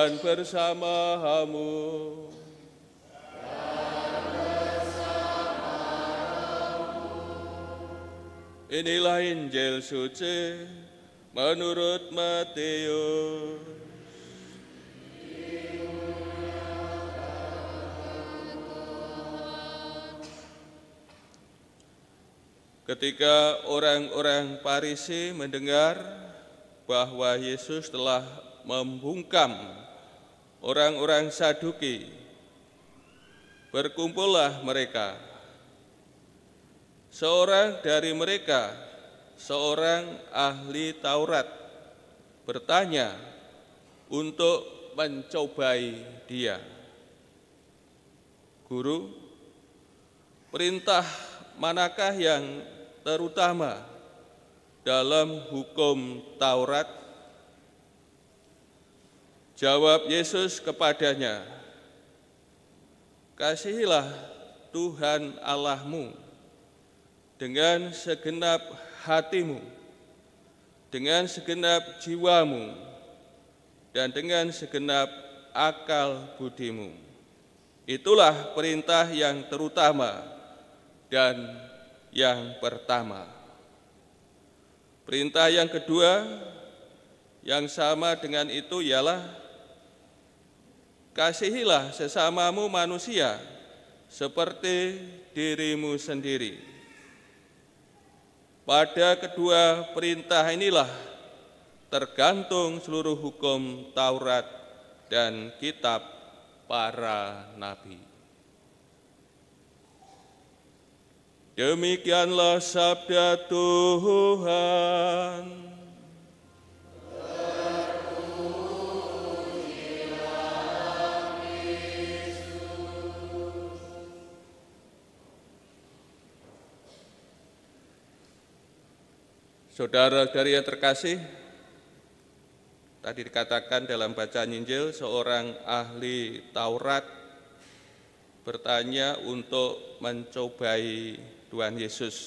Tuhan bersamamu. Inilah Injil suci menurut Matius. Ketika orang-orang Farisi mendengar bahwa Yesus telah membungkam orang-orang Saduki, berkumpullah mereka. Seorang dari mereka, seorang ahli Taurat, bertanya untuk mencobai dia. Guru, perintah manakah yang terutama dalam hukum Taurat? Jawab Yesus kepadanya, kasihilah Tuhan Allahmu dengan segenap hatimu, dengan segenap jiwamu, dan dengan segenap akal budimu. Itulah perintah yang terutama dan yang pertama. Perintah yang kedua yang sama dengan itu ialah kasihilah sesamamu manusia seperti dirimu sendiri. Pada kedua perintah inilah tergantung seluruh hukum Taurat dan kitab para nabi. Demikianlah sabda Tuhan. Saudara-saudari yang terkasih, tadi dikatakan dalam bacaan Injil, seorang ahli Taurat bertanya untuk mencobai Tuhan Yesus.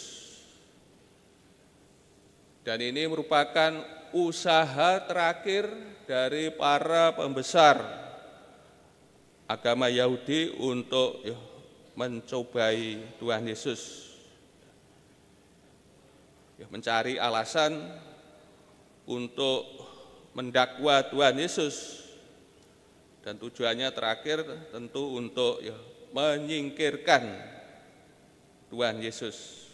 Dan ini merupakan usaha terakhir dari para pembesar agama Yahudi untuk mencobai Tuhan Yesus. Mencari alasan untuk mendakwa Tuhan Yesus, dan tujuannya terakhir tentu untuk menyingkirkan Tuhan Yesus.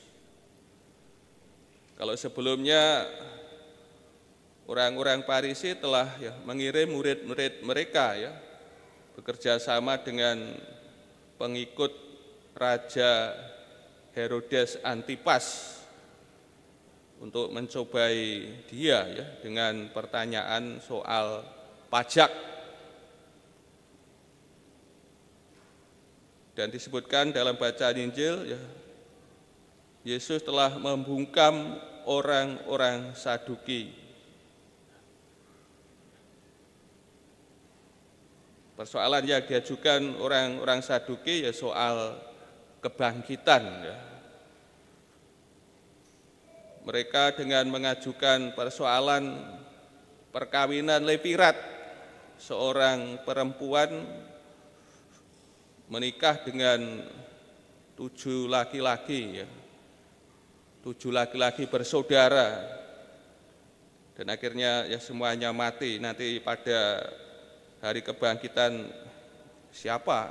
Kalau sebelumnya orang-orang Farisi telah mengirim murid-murid mereka bekerja sama dengan pengikut Raja Herodes Antipas untuk mencobai dia dengan pertanyaan soal pajak. Dan disebutkan dalam bacaan Injil, Yesus telah membungkam orang-orang Saduki. Persoalan yang diajukan orang-orang Saduki soal kebangkitan. Mereka dengan mengajukan persoalan perkawinan levirat, seorang perempuan menikah dengan 7 laki-laki, 7 laki-laki bersaudara, dan akhirnya semuanya mati. Nanti pada hari kebangkitan siapa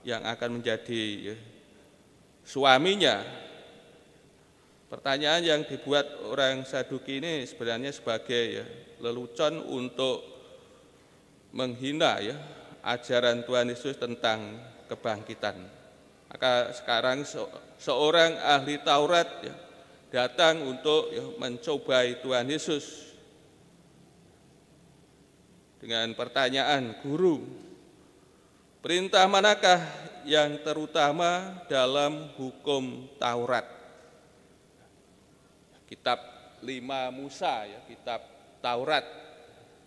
yang akan menjadi suaminya? Pertanyaan yang dibuat orang Saduki ini sebenarnya sebagai lelucon untuk menghina ajaran Tuhan Yesus tentang kebangkitan. Maka sekarang seorang ahli Taurat datang untuk mencobai Tuhan Yesus dengan pertanyaan, Guru, perintah manakah yang terutama dalam hukum Taurat? Kitab 5 Musa, kitab Taurat.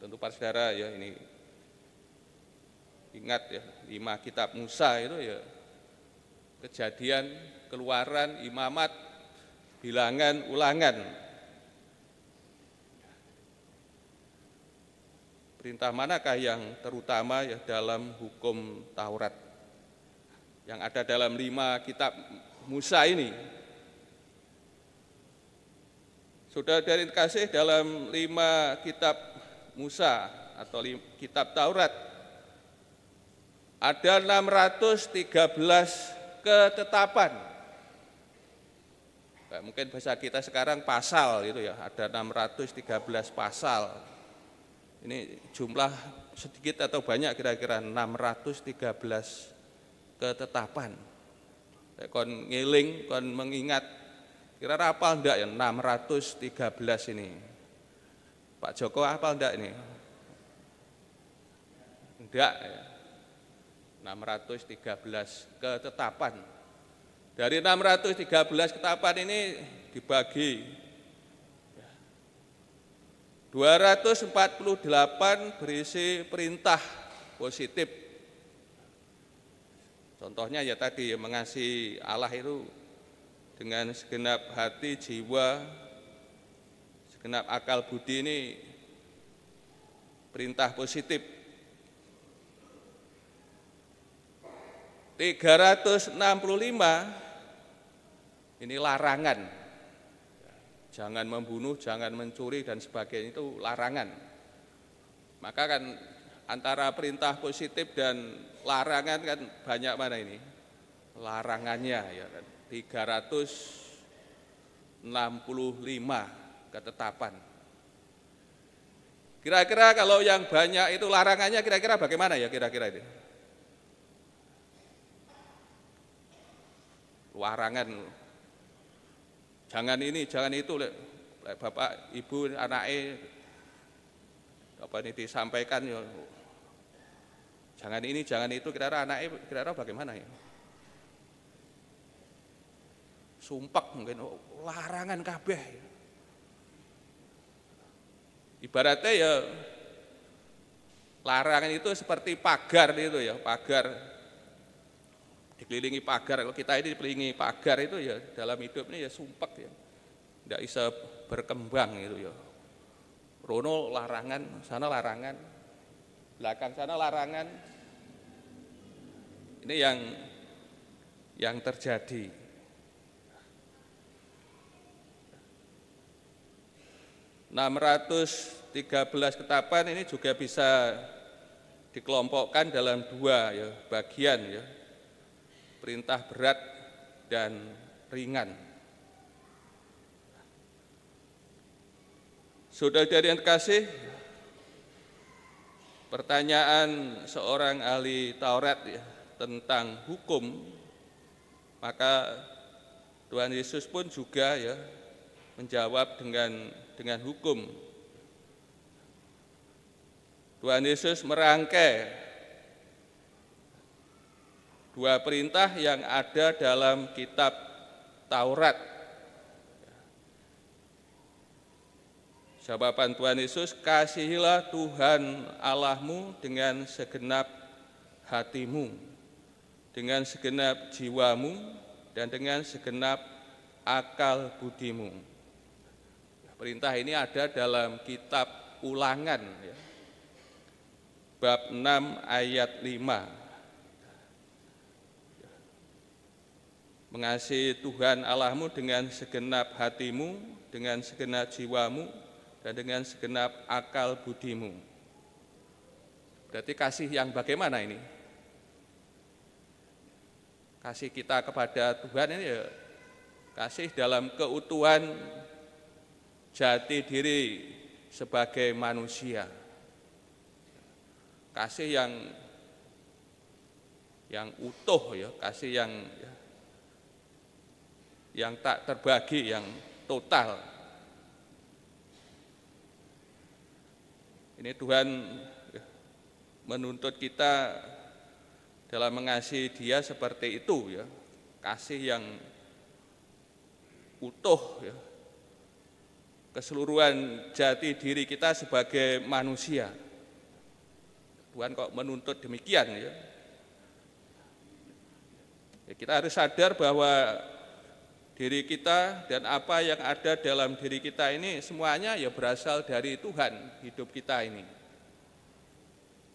Tentu para saudara ini ingat 5 kitab Musa itu Kejadian, Keluaran, Imamat, Bilangan, Ulangan. perintah manakah yang terutama ya dalam hukum Taurat yang ada dalam 5 kitab Musa ini? Saudara dari kasih, dalam 5 kitab Musa atau kitab Taurat ada 613 ketetapan. Nah, mungkin bahasa kita sekarang pasal itu ya, ada 613 pasal. Ini jumlah sedikit atau banyak kira-kira 613 ketetapan. Kon ngiling, kon mengingat, kira-kira hafal enggak ya 613 ini? Pak Joko hafal enggak ini? Enggak ya. 613 ketetapan. Dari 613 ketetapan ini dibagi 248 berisi perintah positif. Contohnya ya tadi ya, mengasihi Allah itu dengan segenap hati, jiwa, segenap akal budi, ini perintah positif. 365 ini larangan. Jangan membunuh, jangan mencuri dan sebagainya, itu larangan. Maka kan antara perintah positif dan larangan kan banyak mana ini? Larangannya ya kan. 365 ketetapan. Kira-kira kalau yang banyak itu larangannya kira-kira bagaimana ya kira-kira itu? Larangan, jangan ini, jangan itu, bapak, ibu, anaknya apa ini disampaikan ya, jangan ini, jangan itu, kira-kira anaknya kira-kira bagaimana ya? Sumpek mungkin, larangan kabeh. Ibaratnya ya larangan itu seperti pagar itu ya, pagar. Dikelilingi pagar, kalau kita ini dikelilingi pagar itu ya dalam hidup ini ya sumpek ya, tidak bisa berkembang itu ya. Rono larangan, sana larangan, belakang sana larangan. Ini yang terjadi. (613) ketetapan ini juga bisa dikelompokkan dalam 2 ya, bagian ya. Perintah berat dan ringan. Saudara-saudari yang terkasih, pertanyaan seorang ahli Taurat ya, tentang hukum, maka Tuhan Yesus pun juga ya menjawab dengan hukum. Tuhan Yesus merangkai 2 perintah yang ada dalam kitab Taurat. Jawaban Tuhan Yesus, kasihilah Tuhan Allahmu dengan segenap hatimu, dengan segenap jiwamu, dan dengan segenap akal budimu. Perintah ini ada dalam kitab Ulangan, ya, bab 6 ayat 5. Mengasihi Tuhan Allahmu dengan segenap hatimu, dengan segenap jiwamu, dan dengan segenap akal budimu. Berarti kasih yang bagaimana ini? Kasih kita kepada Tuhan ini ya kasih dalam keutuhan jati diri sebagai manusia. Kasih yang utuh ya, kasih yang tak terbagi, yang total. Ini Tuhan menuntut kita dalam mengasihi Dia seperti itu ya, kasih yang utuh ya, keseluruhan jati diri kita sebagai manusia. Tuhan kok menuntut demikian ya. Kita harus sadar bahwa diri kita dan apa yang ada dalam diri kita ini semuanya ya berasal dari Tuhan, hidup kita ini.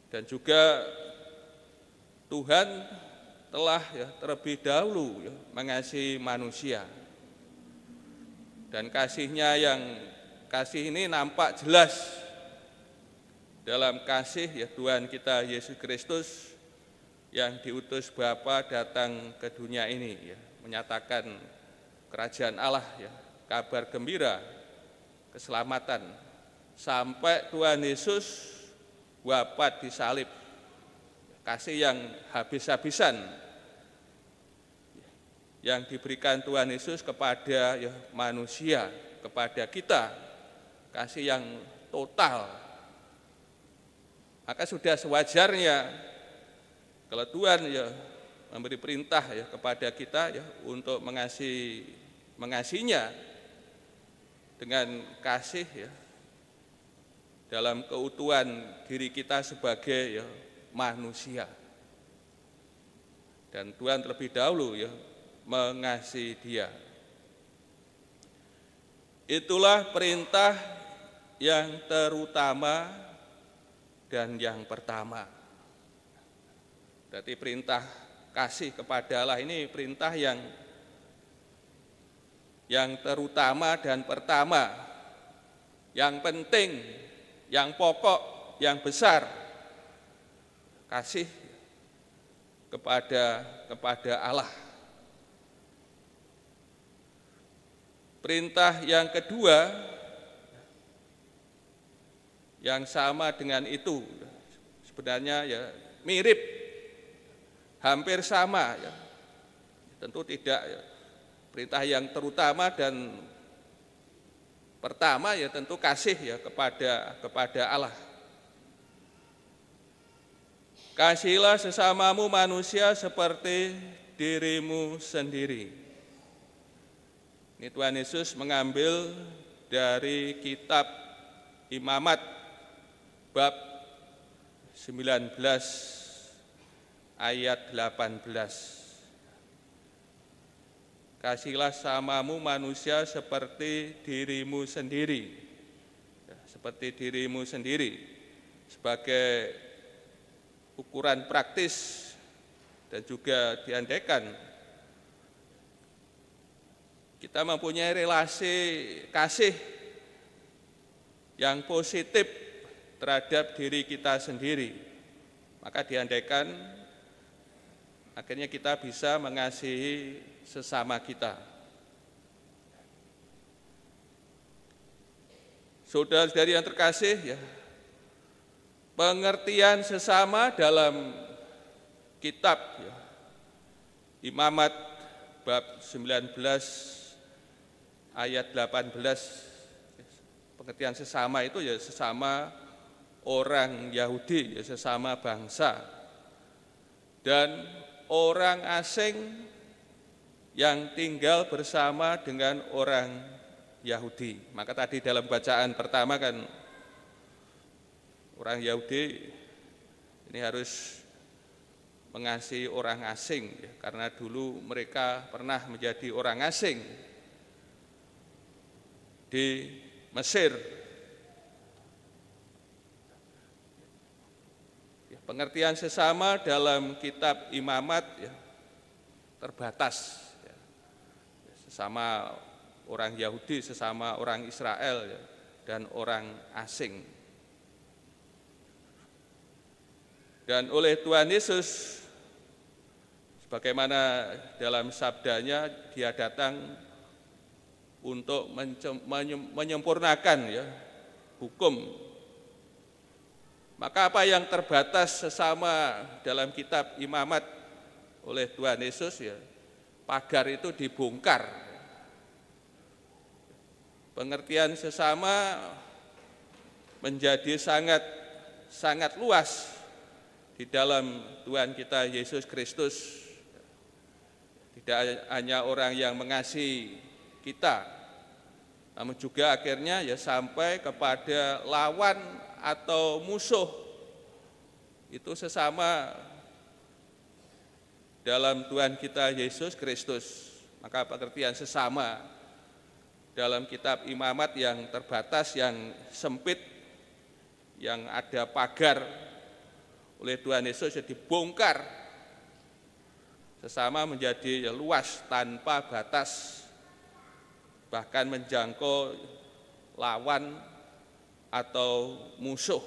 Dan juga Tuhan telah terlebih dahulu mengasihi manusia. Dan kasih ini nampak jelas dalam kasih Tuhan kita Yesus Kristus yang diutus Bapa datang ke dunia ini, menyatakan kerajaan Allah, kabar gembira, keselamatan, sampai Tuhan Yesus wafat di salib. Kasih yang habis-habisan yang diberikan Tuhan Yesus kepada manusia, kepada kita, kasih yang total. Maka sudah sewajarnya kalau Tuhan memberi perintah kepada kita untuk mengasihinya dengan kasih dalam keutuhan diri kita sebagai manusia. Dan Tuhan terlebih dahulu mengasihi dia. Itulah perintah yang terutama dan yang pertama. Berarti perintah kasih kepada Allah ini perintah yang terutama dan pertama, yang penting, yang pokok, yang besar. Kasih kepada Allah. Perintah yang kedua yang sama dengan itu sebenarnya mirip, hampir sama tentu tidak perintah yang terutama dan pertama tentu kasih kepada Allah. Kasihilah sesamamu manusia seperti dirimu sendiri. Ini Tuhan Yesus mengambil dari kitab Imamat bab 19 ayat 18. Kasihilah sesamamu manusia seperti dirimu sendiri. Seperti dirimu sendiri sebagai ukuran praktis dan juga diandaikan kita mempunyai relasi kasih yang positif terhadap diri kita sendiri, maka diandaikan akhirnya kita bisa mengasihi sesama kita. Saudara-saudari yang terkasih, pengertian sesama dalam kitab Imamat bab 19 ayat 18, pengertian sesama itu sesama orang Yahudi, sesama bangsa, dan orang asing yang tinggal bersama dengan orang Yahudi. Maka tadi dalam bacaan pertama kan orang Yahudi ini harus mengasihi orang asing karena dulu mereka pernah menjadi orang asing di Mesir. Pengertian sesama dalam kitab Imamat terbatas. Sesama orang Yahudi, sesama orang Israel dan orang asing. Dan oleh Tuhan Yesus, sebagaimana dalam sabdanya, dia datang untuk menyempurnakan hukum. Maka apa yang terbatas sesama dalam kitab Imamat oleh Tuhan Yesus, pagar itu dibongkar. Pengertian sesama menjadi sangat luas di dalam Tuhan kita Yesus Kristus. Tidak hanya orang yang mengasihi kita, namun juga akhirnya sampai kepada lawan atau musuh. Itu sesama dalam Tuhan kita Yesus Kristus. Maka pengertian sesama dalam kitab Imamat yang terbatas, yang sempit, yang ada pagar oleh Tuhan Yesus dibongkar sesama menjadi luas tanpa batas, bahkan menjangkau lawan atau musuh.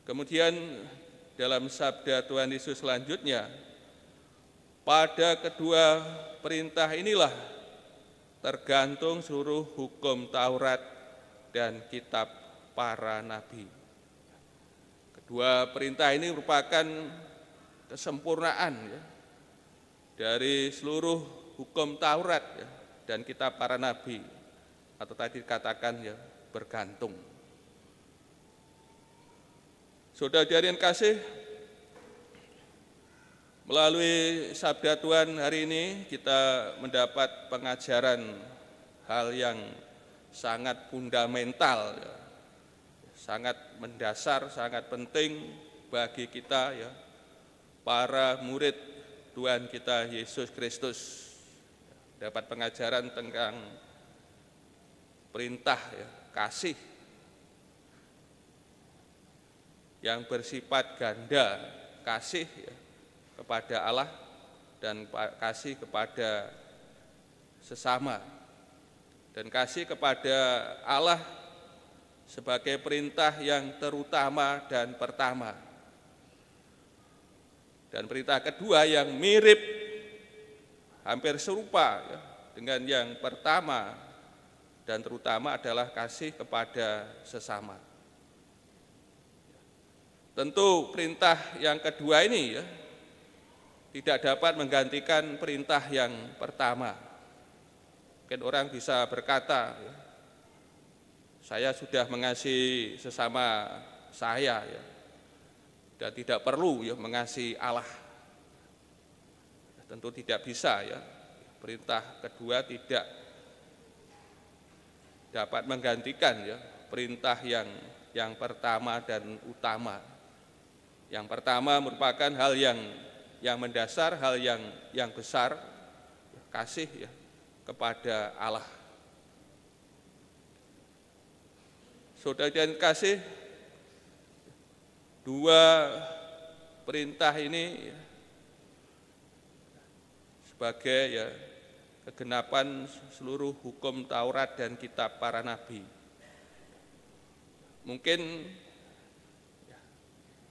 Kemudian dalam sabda Tuhan Yesus selanjutnya, pada kedua perintah inilah tergantung seluruh hukum Taurat dan kitab para nabi. Kedua perintah ini merupakan kesempurnaan ya, dari seluruh hukum Taurat ya, dan kitab para nabi, atau tadi dikatakan ya, bergantung. Saudara yang kasih, melalui sabda Tuhan hari ini kita mendapat pengajaran hal yang sangat fundamental, ya, sangat mendasar, sangat penting bagi kita, ya, para murid Tuhan kita Yesus Kristus. Dapat pengajaran tentang perintah ya, kasih yang bersifat ganda, kasih ya, kepada Allah dan kasih kepada sesama, dan kasih kepada Allah sebagai perintah yang terutama dan pertama, dan perintah kedua yang mirip, hampir serupa ya, dengan yang pertama dan terutama adalah kasih kepada sesama. Tentu perintah yang kedua ini ya, tidak dapat menggantikan perintah yang pertama. Mungkin orang bisa berkata, ya, saya sudah mengasihi sesama saya ya, dan tidak perlu ya mengasihi Allah. Tentu tidak bisa ya. Perintah kedua tidak dapat menggantikan ya perintah yang pertama dan utama. Yang pertama merupakan hal yang mendasar, hal yang besar, kasih ya kepada Allah. Saudara dan kasih, dua perintah ini ya, sebagai ya kegenapan seluruh hukum Taurat dan kitab para nabi. Mungkin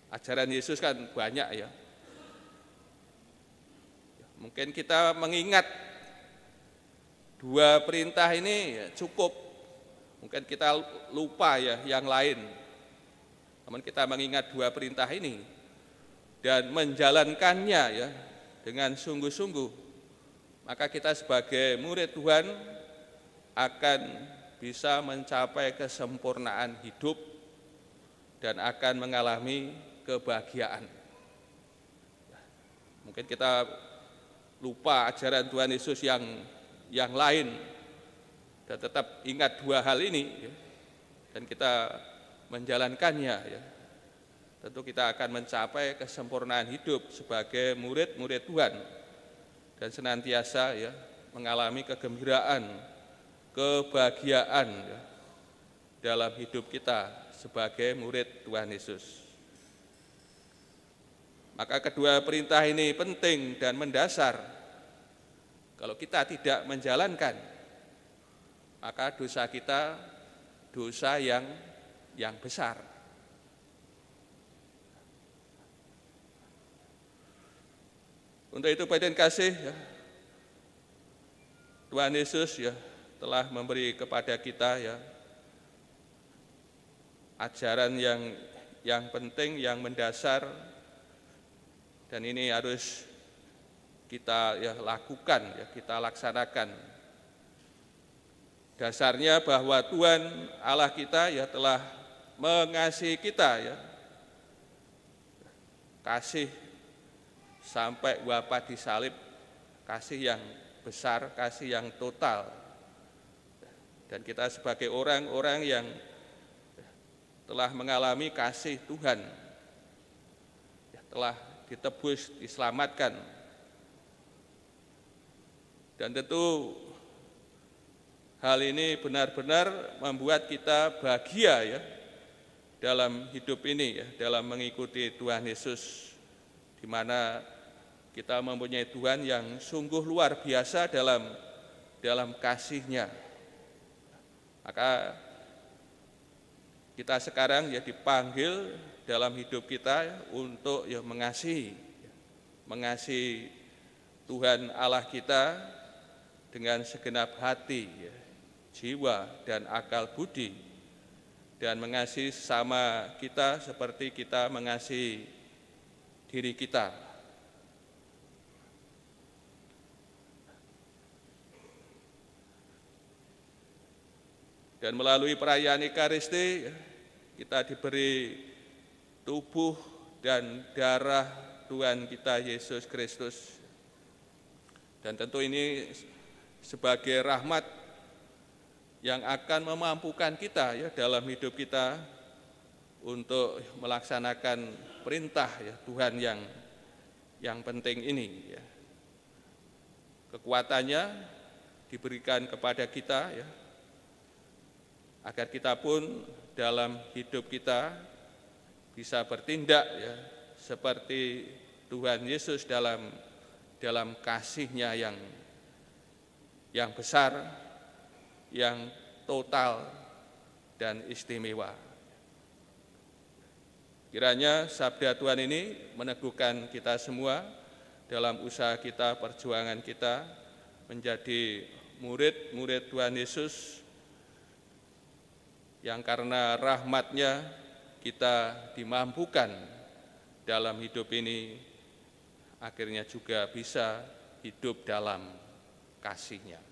ajaran Yesus kan banyak ya. Mungkin kita mengingat dua perintah ini ya cukup. Mungkin kita lupa ya yang lain. Namun kita mengingat dua perintah ini dan menjalankannya ya dengan sungguh-sungguh, maka kita sebagai murid Tuhan akan bisa mencapai kesempurnaan hidup dan akan mengalami kebahagiaan. Mungkin kita lupa ajaran Tuhan Yesus yang lain dan tetap ingat dua hal ini ya, dan kita menjalankannya ya, tentu kita akan mencapai kesempurnaan hidup sebagai murid-murid Tuhan dan senantiasa ya mengalami kegembiraan, kebahagiaan ya, dalam hidup kita sebagai murid Tuhan Yesus. Maka kedua perintah ini penting dan mendasar. Kalau kita tidak menjalankan, maka dosa kita dosa yang besar. Untuk itu Bapak dan kasih ya, Tuhan Yesus ya telah memberi kepada kita ya ajaran yang penting, yang mendasar, dan ini harus kita ya lakukan, ya kita laksanakan. Dasarnya bahwa Tuhan Allah kita ya telah mengasihi kita ya, kasih sampai wafat di salib, kasih yang besar, kasih yang total. Dan kita sebagai orang-orang yang telah mengalami kasih Tuhan, ya, telah ditebus, diselamatkan. Dan tentu hal ini benar-benar membuat kita bahagia ya, dalam hidup ini ya, dalam mengikuti Tuhan Yesus, di mana kita mempunyai Tuhan yang sungguh luar biasa dalam kasih-Nya. Maka kita sekarang ya dipanggil dalam hidup kita untuk ya mengasihi Tuhan Allah kita dengan segenap hati, ya, jiwa dan akal budi, dan mengasihi sesama kita seperti kita mengasihi diri kita. Dan melalui perayaan Ekaristi kita diberi tubuh dan darah Tuhan kita Yesus Kristus. Dan tentu ini sebagai rahmat yang akan memampukan kita ya dalam hidup kita untuk melaksanakan perintah ya Tuhan yang penting ini ya. Kekuatannya diberikan kepada kita ya, agar kita pun dalam hidup kita bisa bertindak ya seperti Tuhan Yesus dalam kasih-Nya yang besar, yang total dan istimewa. Kiranya sabda Tuhan ini meneguhkan kita semua dalam usaha kita, perjuangan kita menjadi murid-murid Tuhan Yesus, yang karena rahmat-Nya kita dimampukan dalam hidup ini, akhirnya juga bisa hidup dalam kasih-Nya.